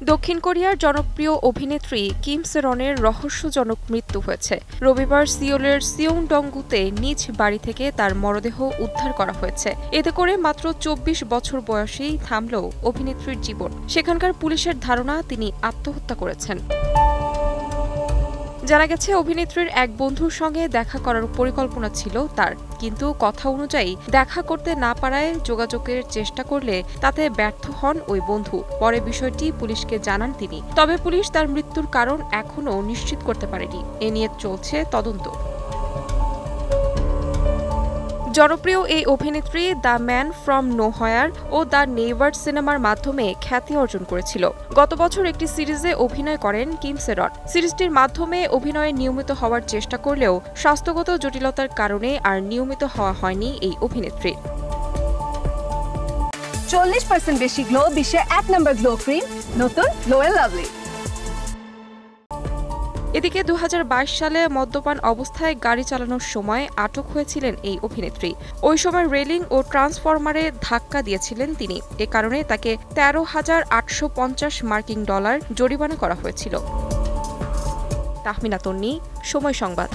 দক্ষিণ কোরিয়ার জনপ্রিয় অভিনেত্রী কিম সেরনের রহস্যজনক মৃত্যু হয়েছে। রবিবার সিওলের সিয়ংডংগুতে নিজ বাড়ি থেকে তার মরদেহ উদ্ধার করা হয়েছে। এতে করে মাত্র ২৪ বছর বয়সেই থামল অভিনেত্রীর জীবন। সেখানকার পুলিশের ধারণা তিনি আত্মহত্যা করেছেন। জানা গেছে, অভিনেত্রীর এক বন্ধুর সঙ্গে দেখা করার পরিকল্পনা ছিল তার, কিন্তু কথা অনুযায়ী দেখা করতে না পারায় যোগাযোগের চেষ্টা করলে তাতে ব্যর্থ হন ওই বন্ধু। পরে বিষয়টি পুলিশকে জানান তিনি। তবে পুলিশ তার মৃত্যুর কারণ এখনও নিশ্চিত করতে পারেনি। এ নিয়ে চলছে তদন্ত। জনপ্রিয় এই অভিনেত্রী দ্য ম্যান ফ্রম নোহয়ার ও দ্য নেইবার সিনেমার মাধ্যমে খ্যাতি অর্জন করেছিল। গত বছর একটি সিরিজে অভিনয় করেন কিম সেরন। সিরিজটির মাধ্যমে অভিনয়ে নিয়মিত হওয়ার চেষ্টা করলেও স্বাস্থ্যগত জটিলতার কারণে আর নিয়মিত হওয়া হয়নি এই অভিনেত্রীর। 40% বেশি গ্লো, বিশ্বের 1 নম্বর গ্লো ক্রিম, নতুন গ্লো এন্ড লাভলি। এদিকে ২০২২ সালে মদ্যপান অবস্থায় গাড়ি চালানোর সময় আটক হয়েছিলেন এই অভিনেত্রী। ওই সময় রেলিং ও ট্রান্সফরমারে ধাক্কা দিয়েছিলেন তিনি। এ কারণে তাকে ১৩,৮৫০ মার্কিন ডলার জরিমানা করা হয়েছিল। তাহমিনা তন্নি, সময় সংবাদ।